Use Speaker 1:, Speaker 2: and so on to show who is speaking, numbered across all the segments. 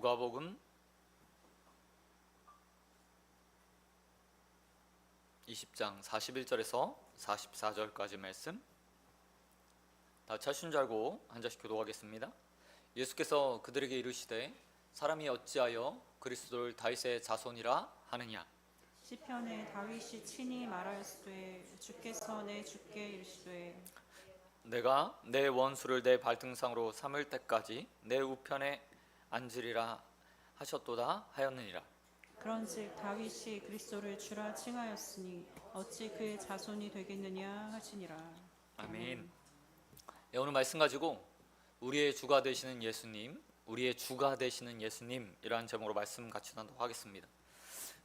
Speaker 1: 누가복음 20장 41절에서 44절까지 말씀, 다 찾으신 줄 알고 한 절씩 교독하겠습니다. 예수께서 그들에게 이르시되 사람이 어찌하여 그리스도를 다윗의 자손이라 하느냐.
Speaker 2: 시편에 다윗이 친히 말하였으되 주께서 내 주께 이르시되
Speaker 1: 내가 내 원수를 내 발등상으로 삼을 때까지 내 우편에 앉으리라 하셨도다 하였느니라.
Speaker 2: 그런즉 다윗이 그리스도를 주라 칭하였으니 어찌 그의 자손이 되겠느냐 하시니라.
Speaker 1: 아멘. 오늘 말씀 가지고 우리의 주가 되시는 예수님, 우리의 주가 되시는 예수님이라는 제목으로 말씀 같이 나누도록 하겠습니다.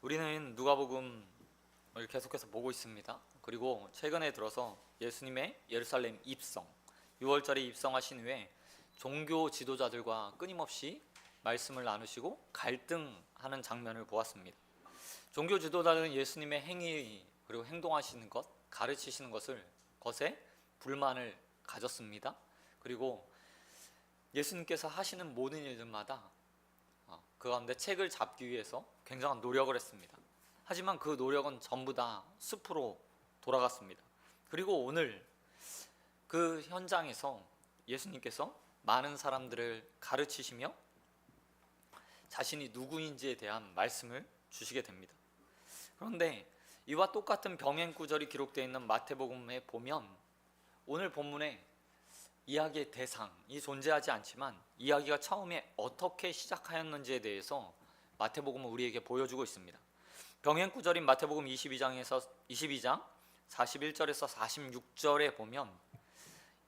Speaker 1: 우리는 누가복음을 계속해서 보고 있습니다. 그리고 최근에 들어서 예수님의 예루살렘 입성, 6월절에 입성하신 후에 종교 지도자들과 끊임없이 말씀을 나누시고 갈등하는 장면을 보았습니다. 종교 지도자들은 예수님의 행위 그리고 행동하시는 것, 가르치시는 것에 불만을 가졌습니다. 그리고 예수님께서 하시는 모든 일들마다 그 가운데 책을 잡기 위해서 굉장한 노력을 했습니다. 하지만 그 노력은 전부 다 숲으로 돌아갔습니다. 그리고 오늘 그 현장에서 예수님께서 많은 사람들을 가르치시며 자신이 누구인지에 대한 말씀을 주시게 됩니다. 그런데 이와 똑같은 병행 구절이 기록되어 있는 마태복음에 보면 오늘 본문에 이야기의 대상이 존재하지 않지만 이야기가 처음에 어떻게 시작하였는지에 대해서 마태복음은 우리에게 보여주고 있습니다. 병행 구절인 마태복음 22장 41절에서 46절에 보면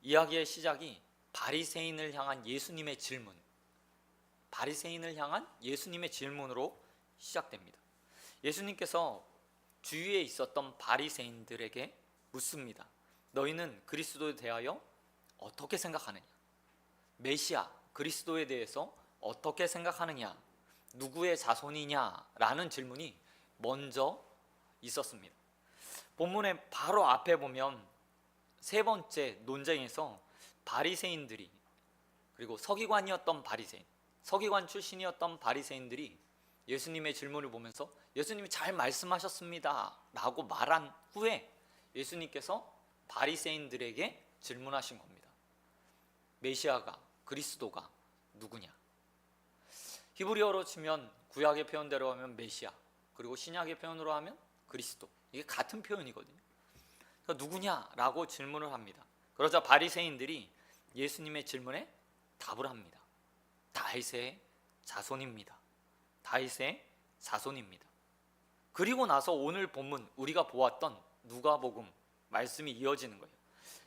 Speaker 1: 이야기의 시작이 바리새인을 향한 예수님의 질문으로 시작됩니다. 예수님께서 주위에 있었던 바리새인들에게 묻습니다. 너희는 그리스도에 대하여 어떻게 생각하느냐? 메시아 그리스도에 대해서 어떻게 생각하느냐? 누구의 자손이냐? 라는 질문이 먼저 있었습니다. 본문의 바로 앞에 보면 세 번째 논쟁에서 바리새인들이, 그리고 서기관 출신이었던 바리새인들이 예수님의 질문을 보면서 예수님이 잘 말씀하셨습니다 라고 말한 후에 예수님께서 바리새인들에게 질문하신 겁니다. 메시아가, 그리스도가 누구냐? 히브리어로 치면 구약의 표현대로 하면 메시아, 그리고 신약의 표현으로 하면 그리스도, 이게 같은 표현이거든요. 그러니까 누구냐라고 질문을 합니다. 그러자 바리새인들이 예수님의 질문에 답을 합니다. 다윗의 자손입니다. 그리고 나서 오늘 본문 우리가 보았던 누가복음 말씀이 이어지는 거예요.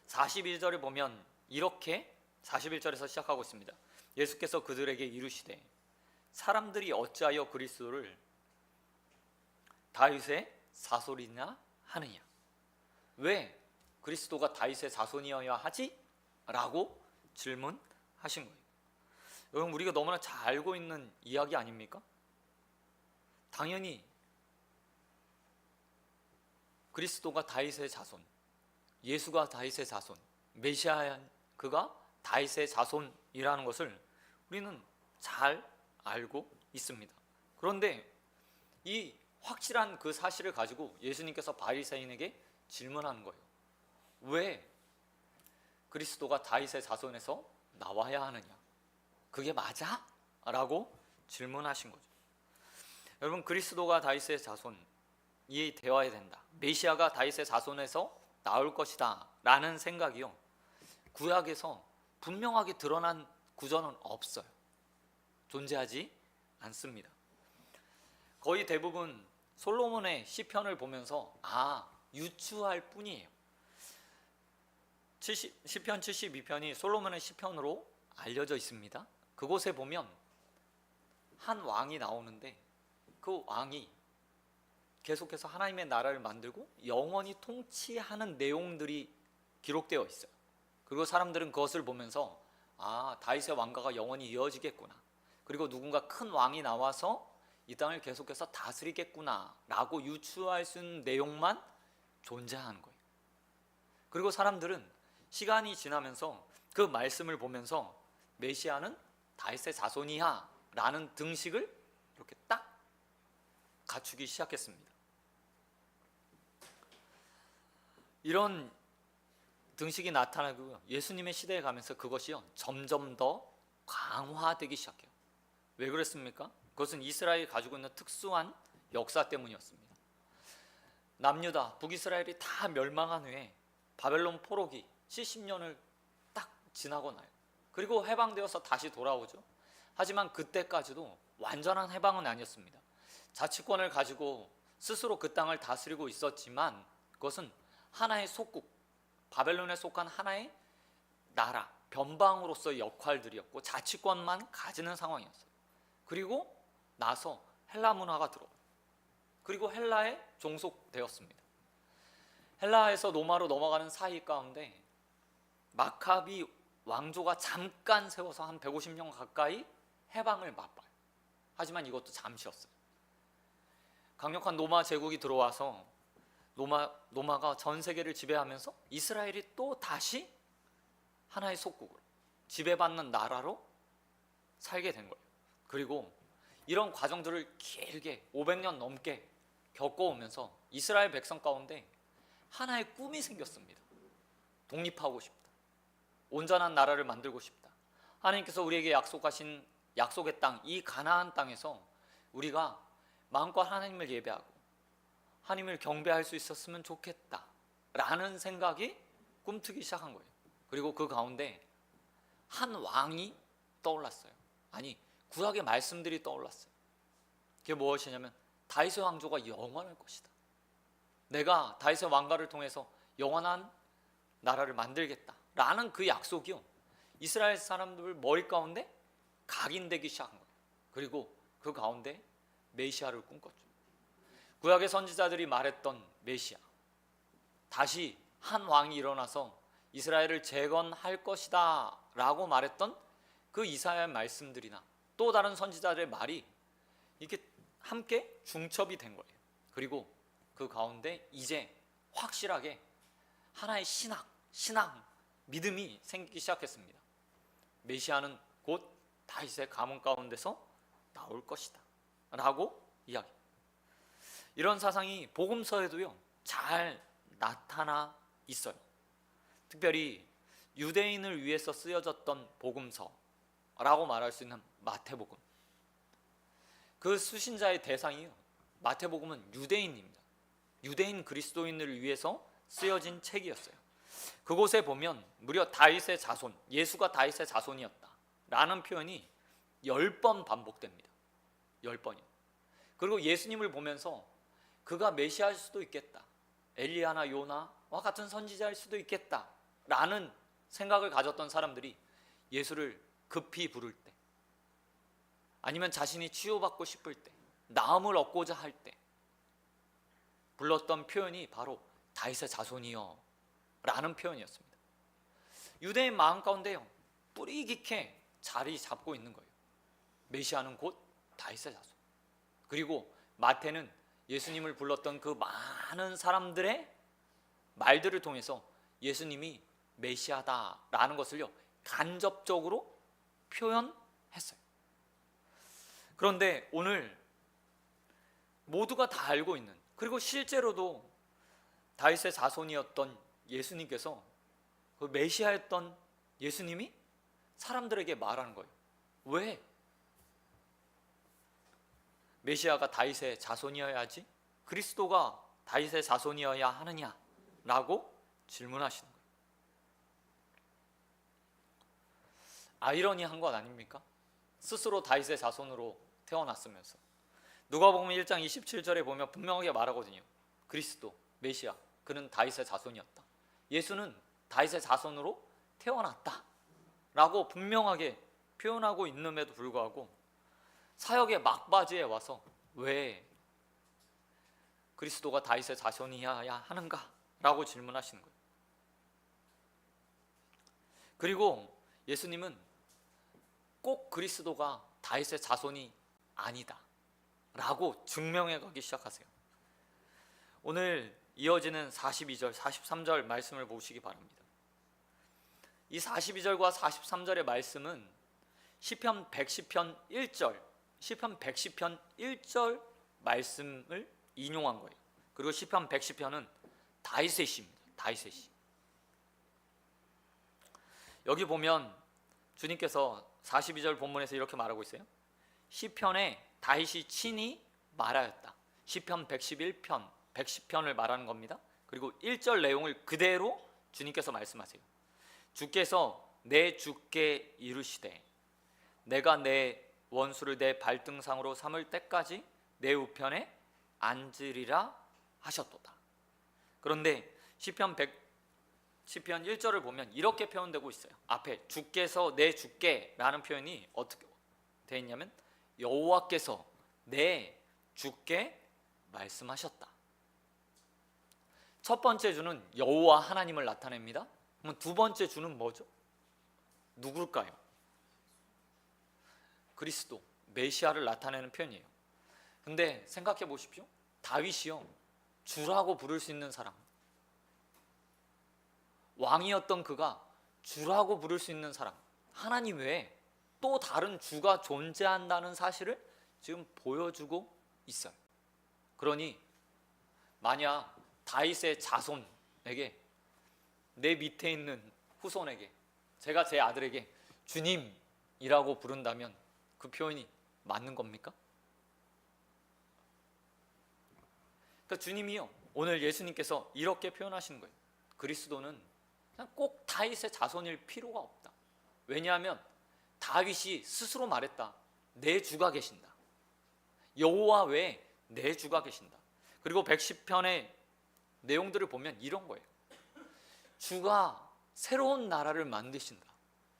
Speaker 1: 41절을 보면 이렇게 41절에서 시작하고 있습니다. 예수께서 그들에게 이르시되 사람들이 어찌하여 그리스도를 다윗의 자손이냐 하느냐? 왜 그리스도가 다윗의 자손이어야 하지? 라고 질문하신 거예요. 여러분, 우리가 너무나 잘 알고 있는 이야기 아닙니까? 당연히 그리스도가 다윗의 자손, 예수가 다윗의 자손, 메시아 그가 다윗의 자손이라는 것을 우리는 잘 알고 있습니다. 그런데 이 확실한 그 사실을 가지고 예수님께서 바리새인에게 질문하는 거예요. 왜 그리스도가 다윗의 자손에서 나와야 하느냐? 그게 맞아? 라고 질문하신 거죠. 여러분, 그리스도가 다윗의 자손이 되어야 된다, 메시아가 다윗의 자손에서 나올 것이다 라는 생각이요, 구약에서 분명하게 드러난 구절은 없어요. 존재하지 않습니다. 거의 대부분 솔로몬의 시편을 보면서 유추할 뿐이에요. 시편 72편이 솔로몬의 시편으로 알려져 있습니다. 그곳에 보면 한 왕이 나오는데 그 왕이 계속해서 하나님의 나라를 만들고 영원히 통치하는 내용들이 기록되어 있어요. 그리고 사람들은 그것을 보면서 다윗의 왕가가 영원히 이어지겠구나, 그리고 누군가 큰 왕이 나와서 이 땅을 계속해서 다스리겠구나 라고 유추할 수 있는 내용만 존재하는 거예요. 그리고 사람들은 시간이 지나면서 그 말씀을 보면서 메시아는 다윗의 자손이야 라는 등식을 이렇게 딱 갖추기 시작했습니다. 이런 등식이 나타나고요, 예수님의 시대에 가면서 그것이요 점점 더 강화되기 시작해요. 왜 그랬습니까? 그것은 이스라엘이 가지고 있는 특수한 역사 때문이었습니다. 남유다, 북이스라엘이 다 멸망한 후에 바벨론 포로기 70년을 딱 지나고 나요. 그리고 해방되어서 다시 돌아오죠. 하지만 그때까지도 완전한 해방은 아니었습니다. 자치권을 가지고 스스로 그 땅을 다스리고 있었지만 그것은 하나의 속국, 바벨론에 속한 하나의 나라, 변방으로서의 역할들이었고 자치권만 가지는 상황이었어요. 그리고 나서 헬라 문화가 들어와요. 그리고 헬라에 종속되었습니다. 헬라에서 로마로 넘어가는 사이 가운데 마카비 왕조가 잠깐 세워서 한 150년 가까이 해방을 맛봐요. 하지만 이것도 잠시였어요. 강력한 로마 제국이 들어와서 로마가 전 세계를 지배하면서 이스라엘이 또 다시 하나의 속국으로 지배받는 나라로 살게 된 거예요. 그리고 이런 과정들을 길게 500년 넘게 겪어오면서 이스라엘 백성 가운데 하나의 꿈이 생겼습니다. 독립하고 싶다. 온전한 나라를 만들고 싶다. 하나님께서 우리에게 약속하신 약속의 땅, 이 가나안 땅에서 우리가 마음껏 하나님을 예배하고 하나님을 경배할 수 있었으면 좋겠다 라는 생각이 꿈트기 시작한 거예요. 그리고 그 가운데 한 왕이 떠올랐어요. 아니, 구약의 말씀들이 떠올랐어요. 그게 무엇이냐면 다윗의 왕조가 영원할 것이다. 내가 다윗의 왕가를 통해서 영원한 나라를 만들겠다 라는 그 약속이요, 이스라엘 사람들 머리 가운데 각인되기 시작한 거예요. 그리고 그 가운데 메시아를 꿈꿨죠. 구약의 선지자들이 말했던 메시아, 다시 한 왕이 일어나서 이스라엘을 재건할 것이다 라고 말했던 그 이사야의 말씀들이나 또 다른 선지자들의 말이 이렇게 함께 중첩이 된 거예요. 그리고 그 가운데 이제 확실하게 하나의 신앙, 믿음이 생기기 시작했습니다. 메시아는 곧 다윗의 가문 가운데서 나올 것이다 라고 이야기. 이런 사상이 복음서에도요 잘 나타나 있어요. 특별히 유대인을 위해서 쓰여졌던 복음서라고 말할 수 있는 마태복음, 그 수신자의 대상이요, 마태복음은 유대인입니다. 유대인 그리스도인을 위해서 쓰여진 책이었어요. 그곳에 보면 무려 다윗의 자손, 예수가 다윗의 자손이었다 라는 표현이 10번 반복됩니다. 10번이요. 그리고 예수님을 보면서 그가 메시아일 수도 있겠다, 엘리야나 요나와 같은 선지자일 수도 있겠다 라는 생각을 가졌던 사람들이 예수를 급히 부를 때, 아니면 자신이 치유받고 싶을 때, 나음을 얻고자 할 때 불렀던 표현이 바로 다윗의 자손이여 라는 표현이었습니다. 유대인 마음 가운데요 뿌리 깊게 자리 잡고 있는 거예요. 메시아는 곧 다윗의 자손. 그리고 마태는 예수님을 불렀던 그 많은 사람들의 말들을 통해서 예수님이 메시아다라는 것을요 간접적으로 표현했어요. 그런데 오늘 모두가 다 알고 있는, 그리고 실제로도 다윗의 자손이었던 예수님께서, 그 메시아였던 예수님이 사람들에게 말하는 거예요. 왜 메시아가 다윗의 자손이어야지, 그리스도가 다윗의 자손이어야 하느냐라고 질문하시는 거예요. 아이러니한 것 아닙니까? 스스로 다윗의 자손으로 태어났으면서. 누가복음 1장 27절에 보면 분명하게 말하거든요. 그리스도, 메시아, 그는 다윗의 자손이었다. 예수는 다윗의 자손으로 태어났다 라고 분명하게 표현하고 있음에도 불구하고 사역의 막바지에 와서 왜 그리스도가 다윗의 자손이어야 하는가 라고 질문하시는 거예요. 그리고 예수님은 꼭 그리스도가 다윗의 자손이 아니다 라고 증명해 가기 시작하세요. 오늘 이어지는 42절, 43절 말씀을 보시기 바랍니다. 이 42절과 43절의 말씀은 시편 110편 1절, 시편 110편 1절 말씀을 인용한 거예요. 그리고 시편 110편은 다윗의 시입니다. 다윗의 시. 여기 보면 주님께서 42절 본문에서 이렇게 말하고 있어요. 시편에 다윗이 친히 말하였다. 시편 111편, 110편을 말하는 겁니다. 그리고 1절 내용을 그대로 주님께서 말씀하세요. 주께서 내 주께 이르시되 내가 내 원수를 내 발등상으로 삼을 때까지 내 우편에 앉으리라 하셨도다. 그런데 시편 1절을 보면 이렇게 표현되고 있어요. 앞에 주께서 내 주께 라는 표현이 어떻게 되어 있냐면 여호와께서 내 주께 말씀하셨다. 첫 번째 주는 여호와 하나님을 나타냅니다. 그럼 두 번째 주는 뭐죠? 누굴까요? 그리스도, 메시아를 나타내는 표현이에요. 근데 생각해 보십시오. 다윗이요, 주라고 부를 수 있는 사람, 왕이었던 그가 주라고 부를 수 있는 사람, 하나님 외에 또 다른 주가 존재한다는 사실을 지금 보여주고 있어요. 그러니 만약 다윗의 자손에게, 내 밑에 있는 후손에게, 제가 제 아들에게 주님이라고 부른다면 그 표현이 맞는 겁니까? 그러니까 주님이요, 오늘 예수님께서 이렇게 표현하시는 거예요. 그리스도는 그냥 꼭 다윗의 자손일 필요가 없다. 왜냐하면 다윗이 스스로 말했다. 내 주가 계신다. 여호와 외에 내 주가 계신다. 그리고 110편의 내용들을 보면 이런 거예요. 주가 새로운 나라를 만드신다.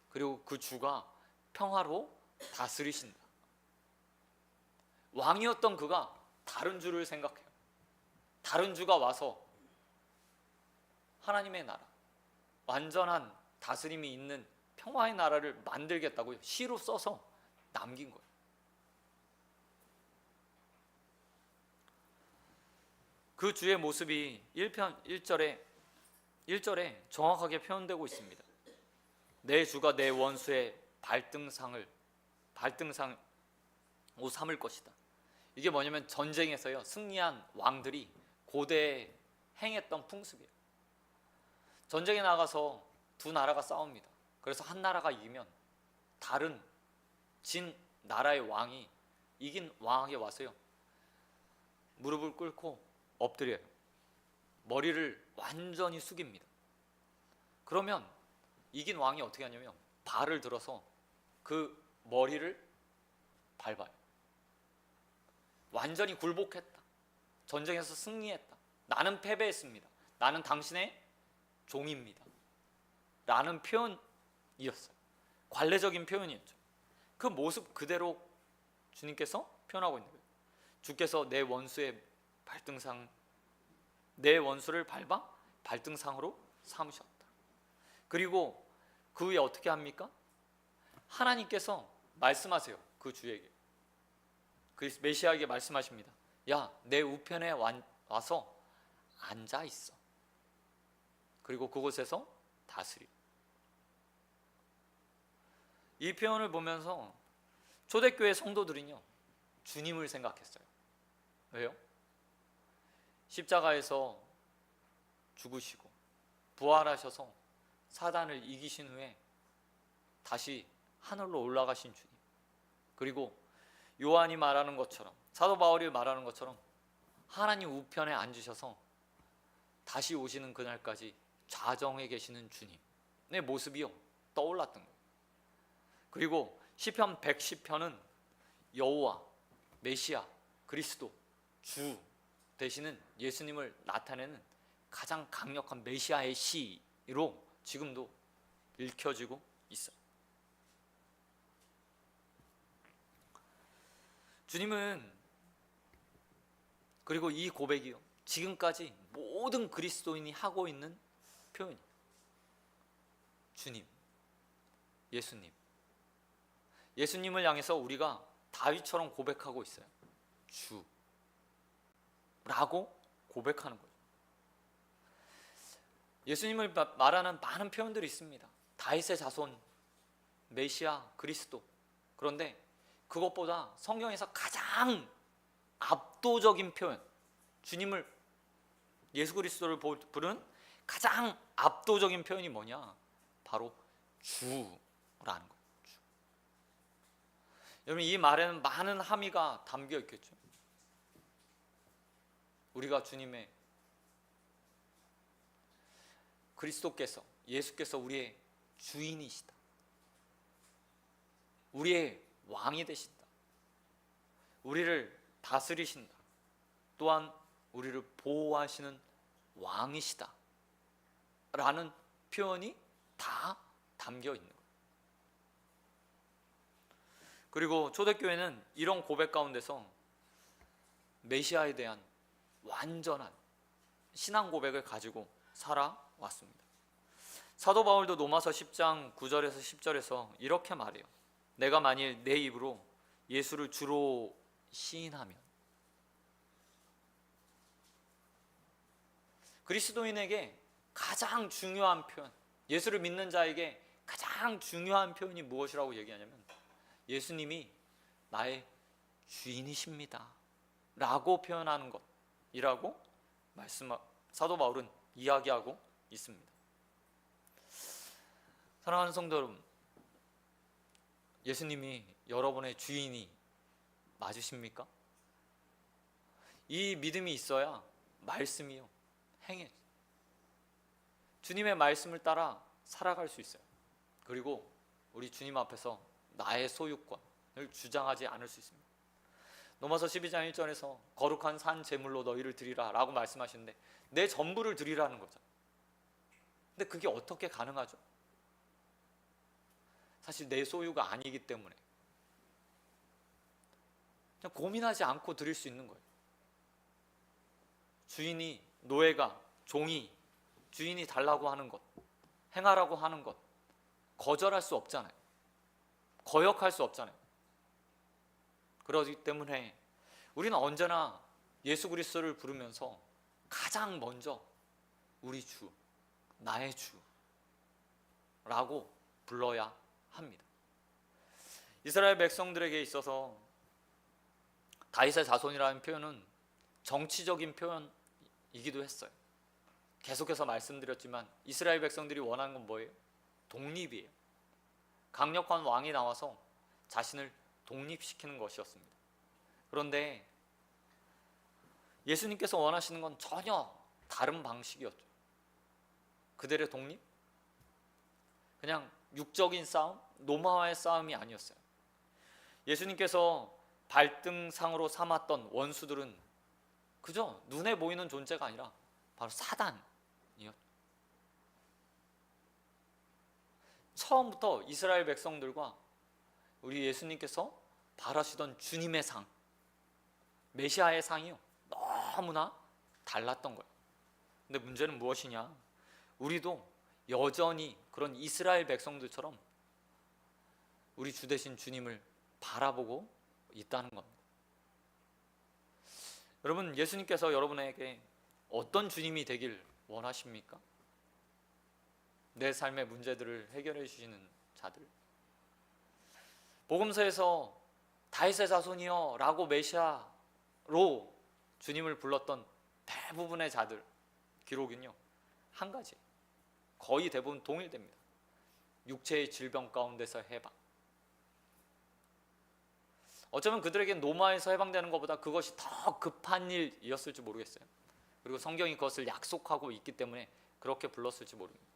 Speaker 1: 그리고 그 주가 평화로 다스리신다. 왕이었던 그가 다른 주를 생각해요. 다른 주가 와서 하나님의 나라, 완전한 다스림이 있는 평화의 나라를 만들겠다고 시로 써서 남긴 거예요. 그 주의 모습이 1절에 정확하게 표현되고 있습니다. 내 주가 내 원수의 발등상으로 삼을 것이다. 이게 뭐냐면 전쟁에서요, 승리한 왕들이 고대에 행했던 풍습이에요. 전쟁에 나가서 두 나라가 싸웁니다. 그래서 한 나라가 이기면 다른 진 나라의 왕이 이긴 왕에게 와서요, 무릎을 꿇고 엎드려요. 머리를 완전히 숙입니다. 그러면 이긴 왕이 어떻게 하냐면 발을 들어서 그 머리를 밟아요. 완전히 굴복했다. 전쟁에서 승리했다. 나는 패배했습니다. 나는 당신의 종입니다. 라는 표현이었어요. 관례적인 표현이었죠. 그 모습 그대로 주님께서 표현하고 있는 거예요. 주께서 내 원수를 밟아 발등상으로 삼으셨다. 그리고 그 후에 어떻게 합니까? 하나님께서 말씀하세요. 그 주에게, 그 메시아에게 말씀하십니다. 야, 내 우편에 와서 앉아 있어. 그리고 그곳에서 다스리. 이 표현을 보면서 초대교회 성도들은요, 주님을 생각했어요. 왜요? 십자가에서 죽으시고 부활하셔서 사단을 이기신 후에 다시 하늘로 올라가신 주님, 그리고 요한이 말하는 것처럼, 사도 바울이 말하는 것처럼 하나님 우편에 앉으셔서 다시 오시는 그날까지 좌정에 계시는 주님의 모습이요, 떠올랐던 거예요. 그리고 시편 110편은 여호와, 메시아, 그리스도, 주 되시는 예수님을 나타내는 가장 강력한 메시아의 시로 지금도 읽혀지고 있어요. 주님은, 그리고 이 고백이요, 지금까지 모든 그리스도인이 하고 있는 표현이에요. 주님, 예수님. 예수님을 향해서 우리가 다윗처럼 고백하고 있어요. 주라고 고백하는 거예요. 예수님을 말하는 많은 표현들이 있습니다. 다윗의 자손, 메시아, 그리스도, 그런데 그것보다 성경에서 가장 압도적인 표현, 주님을, 예수 그리스도를 부르는 가장 압도적인 표현이 뭐냐? 바로 주라는 거예요. 주. 여러분, 이 말에는 많은 함의가 담겨 있겠죠. 우리가 주님의, 그리스도께서, 예수께서 우리의 주인이시다, 우리의 왕이 되신다, 우리를 다스리신다, 또한 우리를 보호하시는 왕이시다 라는 표현이 다 담겨 있는 거예요. 그리고 초대교회는 이런 고백 가운데서 메시아에 대한 완전한 신앙 고백을 가지고 살아왔습니다. 사도 바울도 로마서 10장 9절에서 10절에서 이렇게 말해요. 내가 만일 내 입으로 예수를 주로 시인하면, 그리스도인에게 가장 중요한 표현, 예수를 믿는 자에게 가장 중요한 표현이 무엇이라고 얘기하냐면 예수님이 나의 주인이십니다 라고 표현하는 것이라고 사도 바울은 이야기하고 있습니다. 사랑하는 성도 여러분, 예수님이 여러분의 주인이 맞으십니까? 이 믿음이 있어야 말씀이요, 행해, 주님의 말씀을 따라 살아갈 수 있어요. 그리고 우리 주님 앞에서 나의 소유권을 주장하지 않을 수 있습니다. 로마서 12장 1절에서 거룩한 산 제물로 너희를 드리라 라고 말씀하시는데 내 전부를 드리라는 거죠. 근데 그게 어떻게 가능하죠? 사실 내 소유가 아니기 때문에 그냥 고민하지 않고 드릴 수 있는 거예요. 주인이, 노예가, 종이 주인이 달라고 하는 것, 행하라고 하는 것 거절할 수 없잖아요. 거역할 수 없잖아요. 그렇기 때문에 우리는 언제나 예수 그리스도를 부르면서 가장 먼저 우리 주, 나의 주라고 불러야 합니다. 이스라엘 백성들에게 있어서 다윗의 자손이라는 표현은 정치적인 표현이기도 했어요. 계속해서 말씀드렸지만 이스라엘 백성들이 원하는 건 뭐예요? 독립이에요. 강력한 왕이 나와서 자신을 독립시키는 것이었습니다. 그런데 예수님께서 원하시는 건 전혀 다른 방식이었죠. 그들의 독립? 그냥 육적인 싸움, 노마와의 싸움이 아니었어요. 예수님께서 발등상으로 삼았던 원수들은 그저 눈에 보이는 존재가 아니라 바로 사단이었죠. 처음부터 이스라엘 백성들과 우리 예수님께서 바라시던 주님의 상, 메시아의 상이요, 너무나 달랐던 거예요. 근데 문제는 무엇이냐? 우리도 여전히 그런 이스라엘 백성들처럼 우리 주 되신 주님을 바라보고 있다는 겁니다. 여러분, 예수님께서 여러분에게 어떤 주님이 되길 원하십니까? 내 삶의 문제들을 해결해 주시는 자들, 복음서에서 다윗의 자손이여 라고 메시아로 주님을 불렀던 대부분의 자들 기록은요 한 가지, 거의 대부분 동일됩니다. 육체의 질병 가운데서 해방. 어쩌면 그들에게 노마에서 해방되는 것보다 그것이 더 급한 일이었을지 모르겠어요. 그리고 성경이 그것을 약속하고 있기 때문에 그렇게 불렀을지 모릅니다.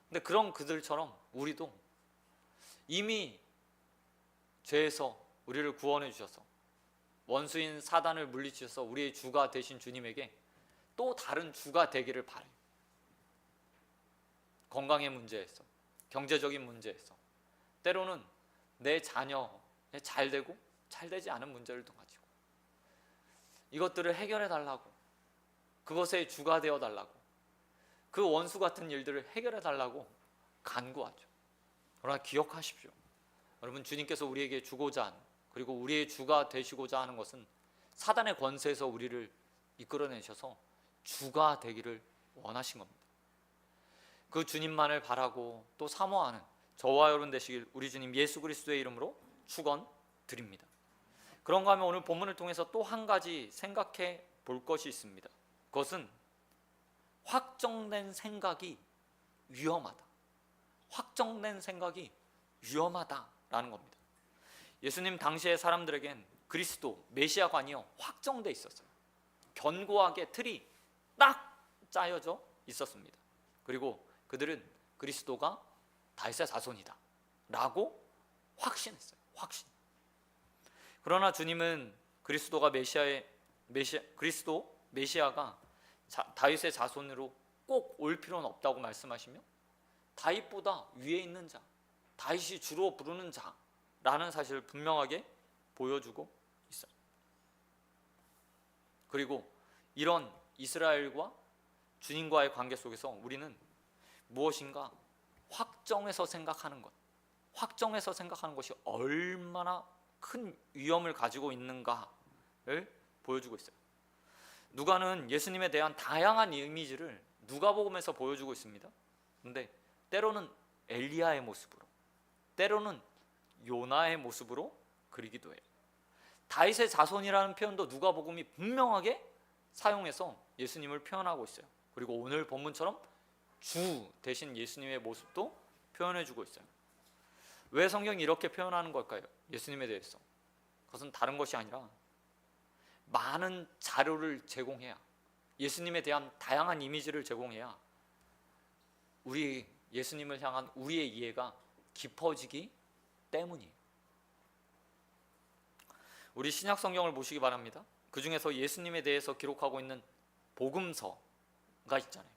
Speaker 1: 근데 그런 그들처럼 우리도 이미 죄에서 우리를 구원해 주셔서 원수인 사단을 물리치셔서 우리의 주가 되신 주님에게 또 다른 주가 되기를 바라요. 건강의 문제에서, 경제적인 문제에서, 때로는 내 자녀의 잘 되고 잘 되지 않은 문제를 가지고 이것들을 해결해 달라고, 그것의 주가 되어 달라고, 그 원수 같은 일들을 해결해 달라고 간구하죠. 그러나 기억하십시오. 여러분, 주님께서 우리에게 주고자 하는, 그리고 우리의 주가 되시고자 하는 것은 사단의 권세에서 우리를 이끌어내셔서 주가 되기를 원하신 겁니다. 그 주님만을 바라고 또 사모하는 저와 여러분 되시길 우리 주님 예수 그리스도의 이름으로 축원드립니다. 그런가 하면 오늘 본문을 통해서 또 한 가지 생각해 볼 것이 있습니다. 그것은 확정된 생각이 위험하다. 확정된 생각이 위험하다라는 겁니다. 예수님 당시의 사람들에겐 그리스도 메시아관이요 확정돼 있었어요. 견고하게 틀이 딱 짜여져 있었습니다. 그리고 그들은 그리스도가 다윗의 자손이다 라고 확신했어요. 확신. 그러나 주님은 그리스도 메시아가 다윗의 자손으로 꼭 올 필요는 없다고 말씀하시며 다윗보다 위에 있는 자, 다윗이 주로 부르는 자라는 사실을 분명하게 보여주고 있어요. 그리고 이런 이스라엘과 주님과의 관계 속에서 우리는 무엇인가 확정해서 생각하는 것, 확정해서 생각하는 것이 얼마나 큰 위험을 가지고 있는가를 보여주고 있어요. 누가는 예수님에 대한 다양한 이미지를 누가복음에서 보여주고 있습니다. 근데 때로는 엘리야의 모습으로, 때로는 요나의 모습으로 그리기도 해요. 다윗의 자손이라는 표현도 누가복음이 분명하게 사용해서 예수님을 표현하고 있어요. 그리고 오늘 본문처럼 주 대신 예수님의 모습도 표현해주고 있어요. 왜 성경이 이렇게 표현하는 걸까요? 예수님에 대해서. 그것은 다른 것이 아니라 많은 자료를 제공해야, 예수님에 대한 다양한 이미지를 제공해야 우리 예수님을 향한 우리의 이해가 깊어지기 때문이에요. 우리 신약 성경을 보시기 바랍니다. 그 중에서 예수님에 대해서 기록하고 있는 복음서가 있잖아요.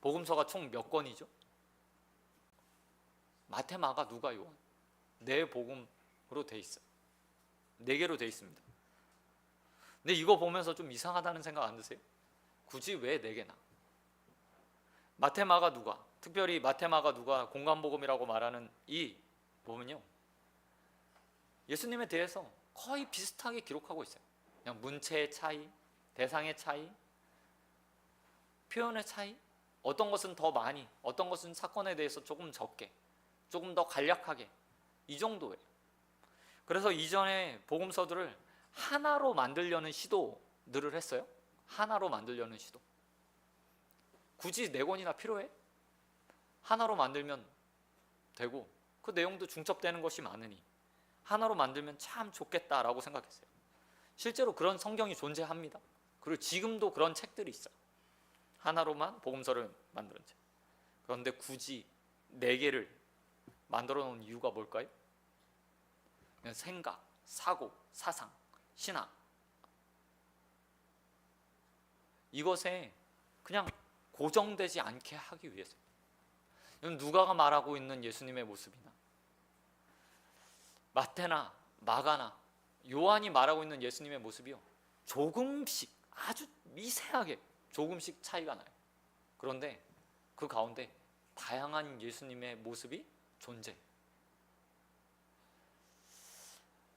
Speaker 1: 복음서가 총 몇 권이죠? 마태, 마가, 누가, 요한 네 복음으로 돼 있어요. 4개로 돼 있습니다. 근데 이거 보면서 좀 이상하다는 생각 안 드세요? 굳이 왜 4개나? 마태, 마가, 누가, 특별히 마태, 마가, 누가 공관복음이라고 말하는 이 보면요, 예수님에 대해서 거의 비슷하게 기록하고 있어요. 그냥 문체의 차이, 대상의 차이, 표현의 차이, 어떤 것은 더 많이, 어떤 것은 사건에 대해서 조금 적게, 조금 더 간략하게, 이 정도예요. 그래서 이전에 복음서들을 하나로 만들려는 시도들을 했어요. 하나로 만들려는 시도. 굳이 4권이나 필요해? 하나로 만들면 되고 그 내용도 중첩되는 것이 많으니 하나로 만들면 참 좋겠다라고 생각했어요. 실제로 그런 성경이 존재합니다. 그리고 지금도 그런 책들이 있어요. 하나로만 복음서를 만드는 책. 그런데 굳이 4개를 만들어 놓은 이유가 뭘까요? 그냥 생각, 사고, 사상, 신앙, 이것에 그냥 고정되지 않게 하기 위해서. 누가가 말하고 있는 예수님의 모습이나 마태나 마가나 요한이 말하고 있는 예수님의 모습이요, 조금씩, 아주 미세하게 조금씩 차이가 나요. 그런데 그 가운데 다양한 예수님의 모습이 존재해요.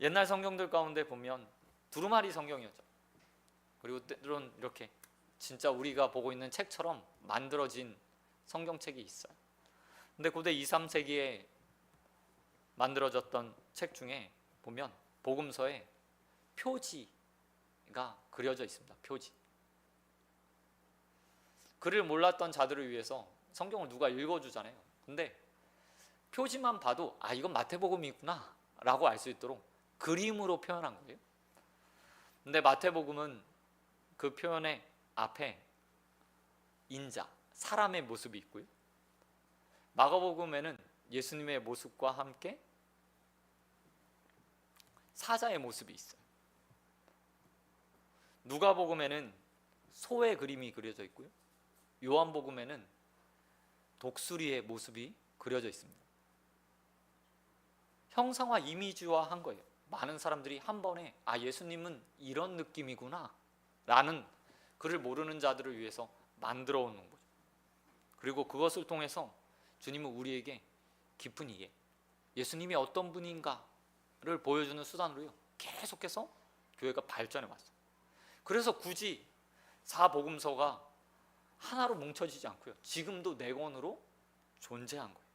Speaker 1: 옛날 성경들 가운데 보면 두루마리 성경이었죠. 그리고 때로는 이렇게 진짜 우리가 보고 있는 책처럼 만들어진 성경책이 있어요. 근데 고대 2, 3세기에 만들어졌던 책 중에 보면 복음서에 표지가 그려져 있습니다. 표지. 글을 몰랐던 자들을 위해서 성경을 누가 읽어주잖아요. 근데 표지만 봐도 아, 이건 마태복음이구나 라고 알 수 있도록 그림으로 표현한 거예요. 근데 마태복음은 그 표현의 앞에 인자, 사람의 모습이 있고요. 마가복음에는 예수님의 모습과 함께 사자의 모습이 있어요. 누가복음에는 소의 그림이 그려져 있고요. 요한복음에는 독수리의 모습이 그려져 있습니다. 형상화, 이미지화한 거예요. 많은 사람들이 한 번에 아, 예수님은 이런 느낌이구나 라는, 그를 모르는 자들을 위해서 만들어 오는 거죠. 그리고 그것을 통해서 주님은 우리에게 깊은 이해, 예수님이 어떤 분인가를 보여주는 수단으로요, 계속해서 교회가 발전해 왔어요. 그래서 굳이 4복음서가 하나로 뭉쳐지지 않고요, 지금도 4권으로 존재한 거예요.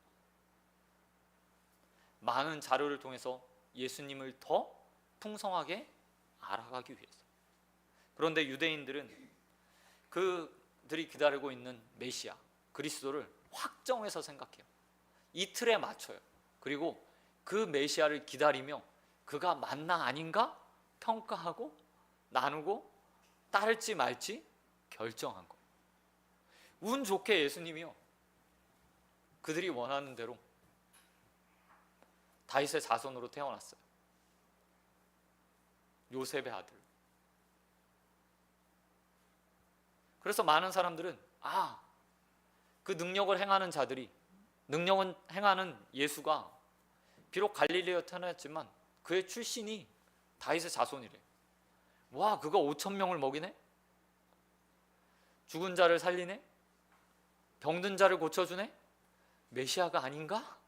Speaker 1: 많은 자료를 통해서 예수님을 더 풍성하게 알아가기 위해서. 그런데 유대인들은 그들이 기다리고 있는 메시아 그리스도를 확정해서 생각해요. 이 틀에 맞춰요. 그리고 그 메시아를 기다리며 그가 맞나 아닌가 평가하고 나누고 따를지 말지 결정한 거예요. 운 좋게 예수님이요, 그들이 원하는 대로 다윗의 자손으로 태어났어요. 요셉의 아들. 그래서 많은 사람들은 그 능력을 행하는 자들이, 능력을 행하는 예수가 비록 갈릴리에 태어났지만 그의 출신이 다윗의 자손이래. 와, 그가 5,000명을 먹이네? 죽은 자를 살리네? 병든 자를 고쳐주네? 메시아가 아닌가?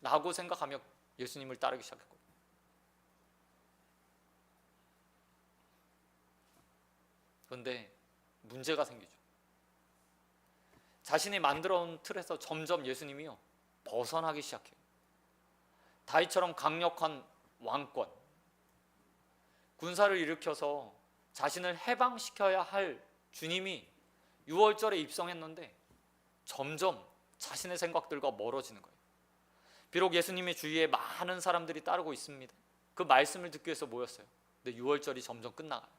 Speaker 1: 라고 생각하며 예수님을 따르기 시작했거든요. 그런데 문제가 생기죠. 자신이 만들어온 틀에서 점점 예수님이요, 벗어나기 시작해요. 다윗처럼 강력한 왕권, 군사를 일으켜서 자신을 해방시켜야 할 주님이 6월절에 입성했는데 점점 자신의 생각들과 멀어지는 거예요. 비록 예수님의 주위에 많은 사람들이 따르고 있습니다. 그 말씀을 듣기 위해서 모였어요. 근데 6월절이 점점 끝나가요.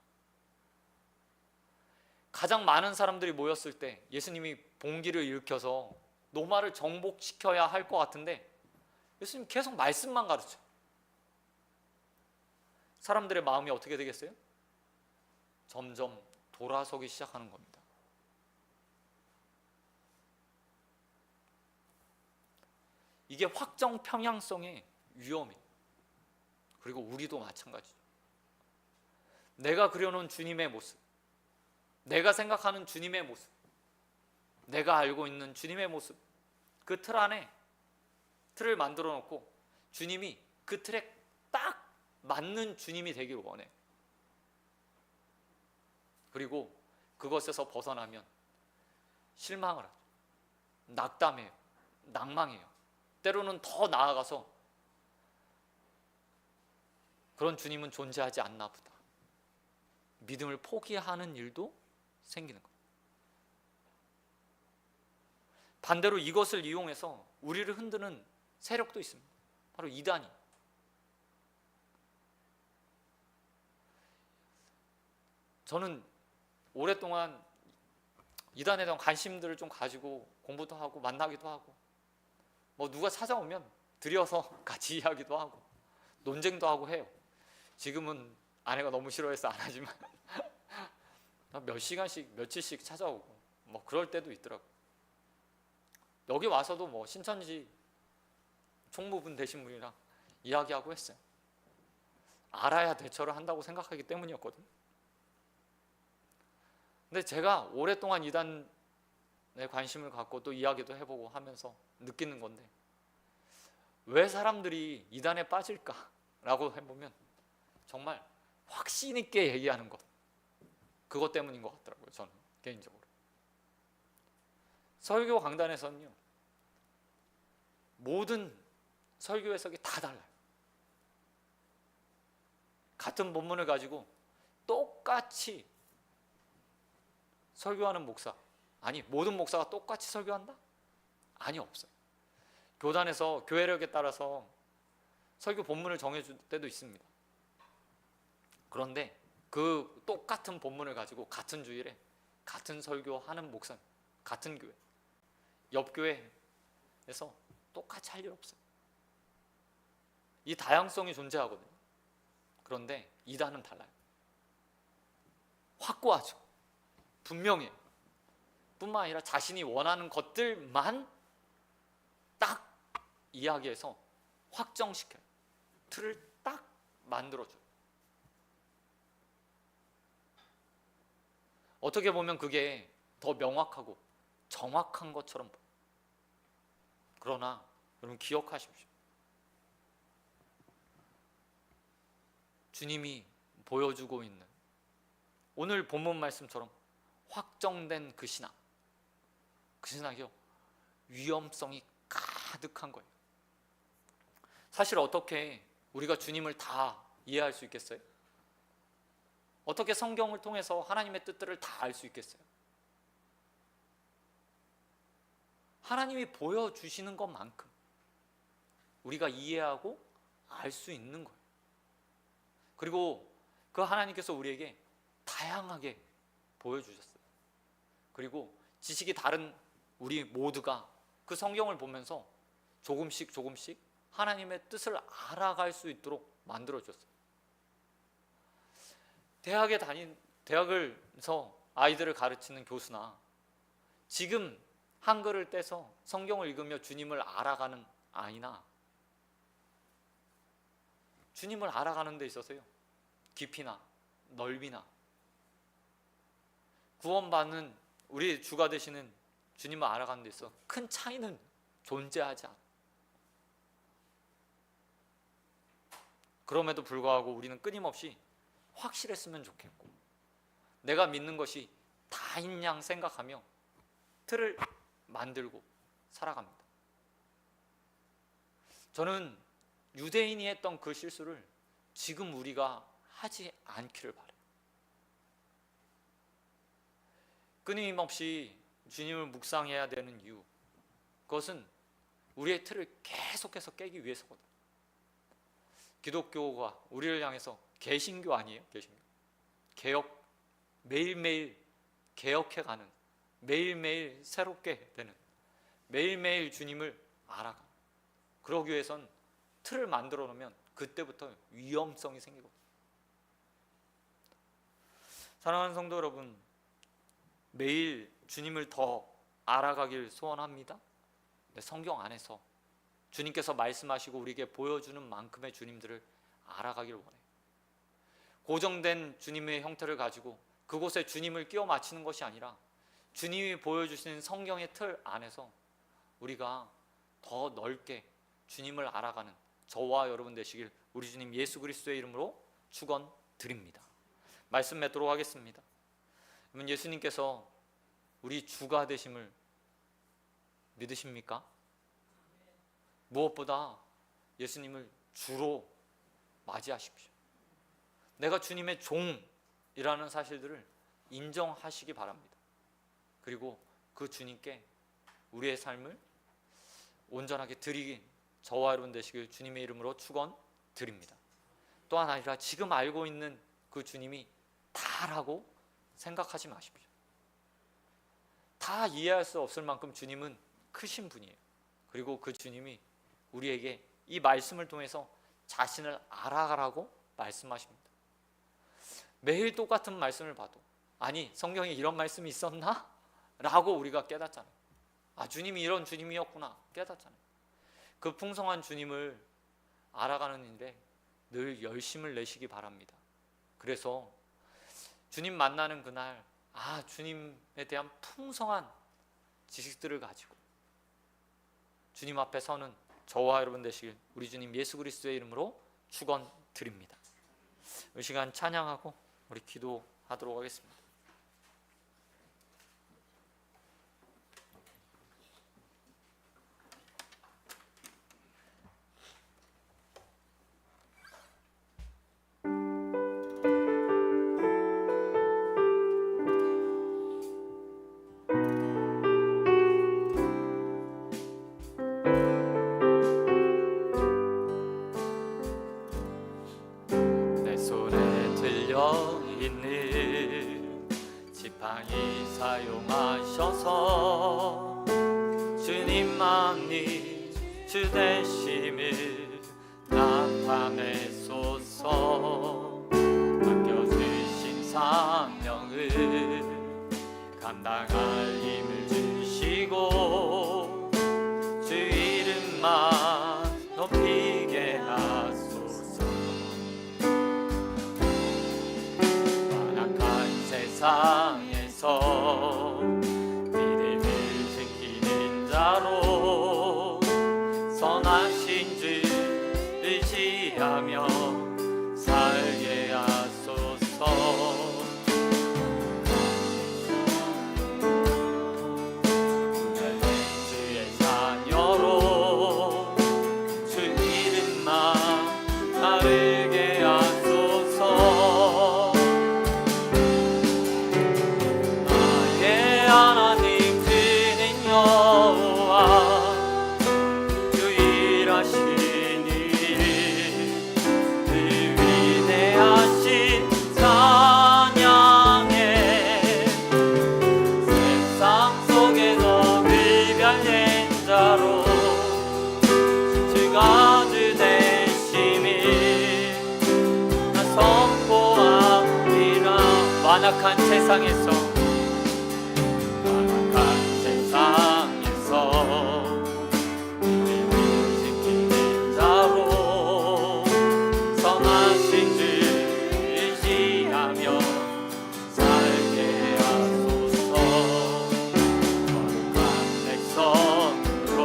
Speaker 1: 가장 많은 사람들이 모였을 때 예수님이 봉기를 일으켜서 노마를 정복시켜야 할 것 같은데 예수님 계속 말씀만 가르쳐요. 사람들의 마음이 어떻게 되겠어요? 점점 돌아서기 시작하는 겁니다. 이게 확정 평양성의 위험이에요. 그리고 우리도 마찬가지죠. 내가 그려놓은 주님의 모습, 내가 생각하는 주님의 모습, 내가 알고 있는 주님의 모습, 그 틀 안에 틀을 만들어 놓고 주님이 그 틀에 딱 맞는 주님이 되기를 원해요. 그리고 그것에서 벗어나면 실망을 하죠. 낙담해요. 낭망해요. 때로는 더 나아가서 그런 주님은 존재하지 않나 보다, 믿음을 포기하는 일도 생기는 거예요. 반대로 이것을 이용해서 우리를 흔드는 세력도 있습니다. 바로 이단이. 저는 오랫동안 이단에 대한 관심들을 좀 가지고 공부도 하고 만나기도 하고, 뭐 누가 찾아오면 들여서 같이 이야기도 하고 논쟁도 하고 해요. 지금은 아내가 너무 싫어해서 안 하지만 몇 시간씩 며칠씩 찾아오고 뭐 그럴 때도 있더라고요. 여기 와서도 뭐 신천지 총무분 되신 분이랑 이야기하고 했어요. 알아야 대처를 한다고 생각하기 때문이었거든요. 근데 제가 오랫동안 이단에 관심을 갖고 또 이야기도 해보고 하면서 느끼는 건데, 왜 사람들이 이단에 빠질까라고 해보면 정말 확신 있게 얘기하는 것, 그것 때문인 것 같더라고요. 저는 개인적으로. 설교 강단에서는요, 모든 설교 해석이 다 달라요. 같은 본문을 가지고 똑같이 설교하는 목사, 아니 모든 목사가 똑같이 설교한다? 아니, 없어요. 교단에서 교회력에 따라서 설교 본문을 정해줄 때도 있습니다. 그런데 그 똑같은 본문을 가지고 같은 주일에 같은 설교하는 목사, 같은 교회, 옆 교회에서 똑같이 할 일 없어요. 이 다양성이 존재하거든요. 그런데 이단은 달라요. 확고하죠. 분명해요. 뿐만 아니라 자신이 원하는 것들만 딱 이야기해서 확정시켜요. 틀을 딱 만들어줘요. 어떻게 보면 그게 더 명확하고 정확한 것처럼 보여요. 그러나 여러분 기억하십시오. 주님이 보여주고 있는 오늘 본문 말씀처럼 확정된 그 신앙, 그 신학이요, 위험성이 가득한 거예요. 사실 어떻게 우리가 주님을 다 이해할 수 있겠어요? 어떻게 성경을 통해서 하나님의 뜻들을 다 알 수 있겠어요? 하나님이 보여주시는 것만큼 우리가 이해하고 알 수 있는 거예요. 그리고 그 하나님께서 우리에게 다양하게 보여주셨어요. 그리고 지식이 다른 우리 모두가 그 성경을 보면서 조금씩 하나님의 뜻을 알아갈 수 있도록 만들어줬어요. 대학을서 아이들을 가르치는 교수나 지금 한글을 떼서 성경을 읽으며 주님을 알아가는 아이나 주님을 알아가는 데 있어서요, 깊이나 넓이나 구원받는 우리 주가 되시는 주님을 알아가는 데 있어 큰 차이는 존재하지 않아. 그럼에도 불구하고 우리는 끊임없이 확실했으면 좋겠고, 내가 믿는 것이 다인 양 생각하며 틀을 만들고 살아갑니다. 저는 유대인이 했던 그 실수를 지금 우리가 하지 않기를 바라요. 끊임없이 주님을 묵상해야 되는 이유, 그것은 우리의 틀을 계속해서 깨기 위해서거든요. 기독교가 우리를 향해서 개신교 아니에요? 개신교. 개혁, 매일매일 개혁해가는, 매일매일 새롭게 되는, 매일매일 주님을 알아가. 그러기 위해선 틀을 만들어 놓으면 그때부터 위험성이 생기거든요. 사랑하는 성도 여러분, 매일 주님을 더 알아가길 소원합니다. 성경 안에서 주님께서 말씀하시고 우리에게 보여주는 만큼의 주님들을 알아가길 원해요. 고정된 주님의 형태를 가지고 그곳에 주님을 끼워 맞추는 것이 아니라 주님이 보여주시는 성경의 틀 안에서 우리가 더 넓게 주님을 알아가는 저와 여러분 되시길 우리 주님 예수 그리스도의 이름으로 축원드립니다. 말씀 맺도록 하겠습니다. 여러분, 예수님께서 우리 주가 되심을 믿으십니까? 무엇보다 예수님을 주로 맞이하십시오. 내가 주님의 종이라는 사실들을 인정하시기 바랍니다. 그리고 그 주님께 우리의 삶을 온전하게 드리긴 저와 여러분 되시길 주님의 이름으로 축원드립니다. 또한 아니라 지금 알고 있는 그 주님이 다라고 생각하지 마십시오. 다 이해할 수 없을 만큼 주님은 크신 분이에요. 그리고 그 주님이 우리에게 이 말씀을 통해서 자신을 알아가라고 말씀하십니다. 매일 똑같은 말씀을 봐도 아니, 성경에 이런 말씀이 있었나? 라고 우리가 깨닫잖아요. 아, 주님이 이런 주님이었구나 깨닫잖아요. 그 풍성한 주님을 알아가는 일에 늘 열심을 내시기 바랍니다. 그래서 주님 만나는 그날, 아, 주님에 대한 풍성한 지식들을 가지고 주님 앞에 서는 저와 여러분 되시길 우리 주님 예수 그리스도의 이름으로 축원드립니다. 이 시간 찬양하고 우리 기도하도록 하겠습니다. 있는 지팡이 사용하셔서 주님만이 주 되심을 나타내소서. 맡겨주신 사명을 감당할 힘을 주시고 주 이름만 높이게 하소서. 세상에서 믿음을 지키는 자로 선하신 주 의지하며 살게 하소서. 주의 자녀로 주 이름만 완악한 세상에서 지키는 자로 선하신 줄 의지하며 살게 하소서. 거룩한 백성으로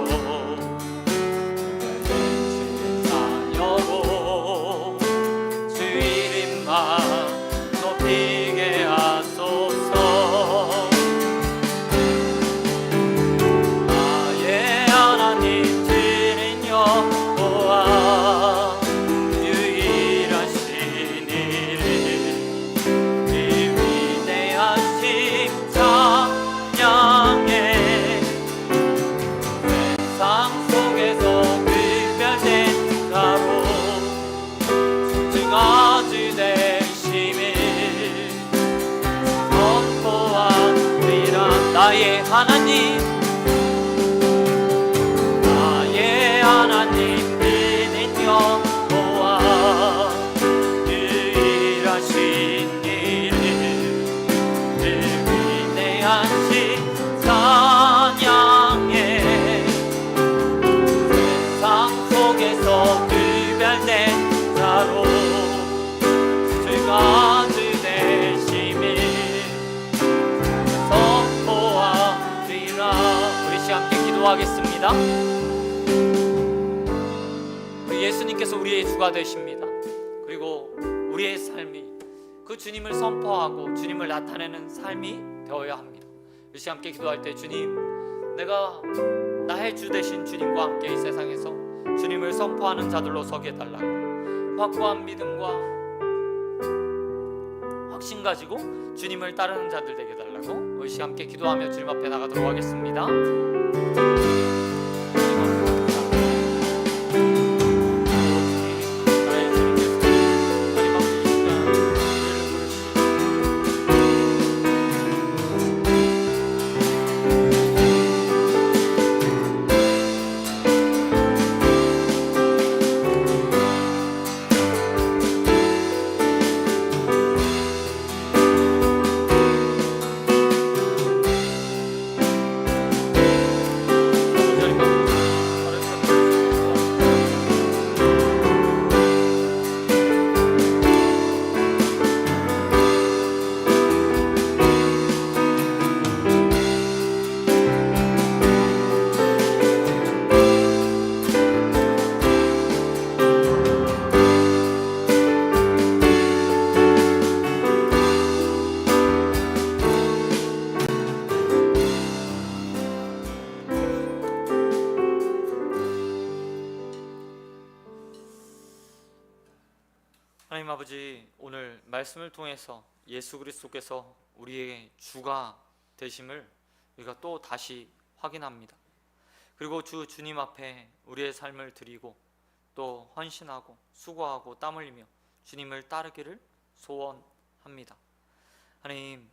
Speaker 1: 주의 자녀로 주 이름만 높이게 하소서. 나의 하나님 주는 여호와 유일하신 이를 그 위대하신 찬양해. 세상 속에서 구별된 자로 증아주 되심을 선포하리라. 나의 하나님, 나의 하나님 믿는 여호와 유일하신 이름 그 위대하신 찬양해. 세상 속에서 구별된 자로 주가 주 되심을 선포하리라. 우리 시간 함께 기도하겠습니다. 우리 예수님께서 우리의 주가 되십니다. 그리고 우리의 삶이 그 주님을 선포하고 주님을 나타내는 삶이 되어야 합니다. 우리 시간 함께 기도할 때, 주님, 내가 나의 주 되신 주님과 함께 이 세상에서 주님을 선포하는 자들로 서게 해달라고, 확고한 믿음과 확신 가지고 주님을 따르는 자들 되게 해달라고 우리 시간 함께 기도하며 주님 앞에 나가도록 하겠습니다. 하나님 아버지, 오늘 말씀을 통해서 예수 그리스도께서 우리의 주가 되심을 우리가 또 다시 확인합니다. 그리고 주님 앞에 우리의 삶을 드리고 또 헌신하고 수고하고 땀 흘리며 주님을 따르기를 소원합니다. 하나님,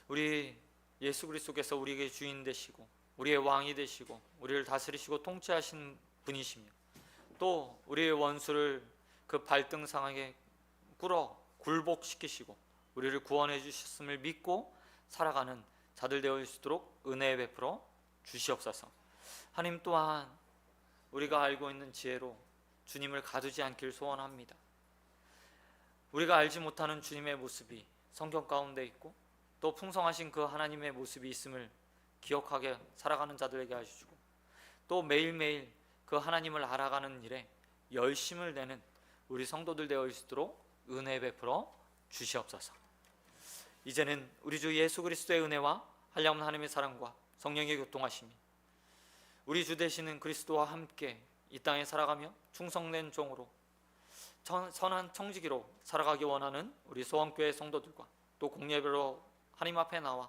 Speaker 1: 우리 예수 그리스도께서 우리에게 주인 되시고 우리의 왕이 되시고 우리를 다스리시고 통치하신 분이시며, 또 우리의 원수를 그 발등상하게 꿇어 굴복시키시고 우리를 구원해 주셨음을 믿고 살아가는 자들 되어 수 있도록 은혜 베풀어 주시옵소서. 하나님, 또한 우리가 알고 있는 지혜로 주님을 가두지 않길 소원합니다. 우리가 알지 못하는 주님의 모습이 성경 가운데 있고 또 풍성하신 그 하나님의 모습이 있음을 기억하게 살아가는 자들에게 하시고, 또 매일매일 그 하나님을 알아가는 일에 열심을 내는 우리 성도들 되어 있도록 은혜 베풀어 주시옵소서. 이제는 우리 주 예수 그리스도의 은혜와 한량없는 하나님의 사랑과 성령의 교통하심이 우리 주 되시는 그리스도와 함께 이 땅에 살아가며 충성된 종으로 선한 청지기로 살아가기 원하는 우리 소원교회 성도들과 또 공예별로 하나님 앞에 나와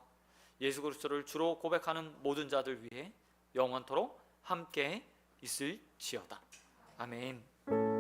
Speaker 1: 예수 그리스도를 주로 고백하는 모든 자들 위해 영원토록 함께 있을지어다. 아멘.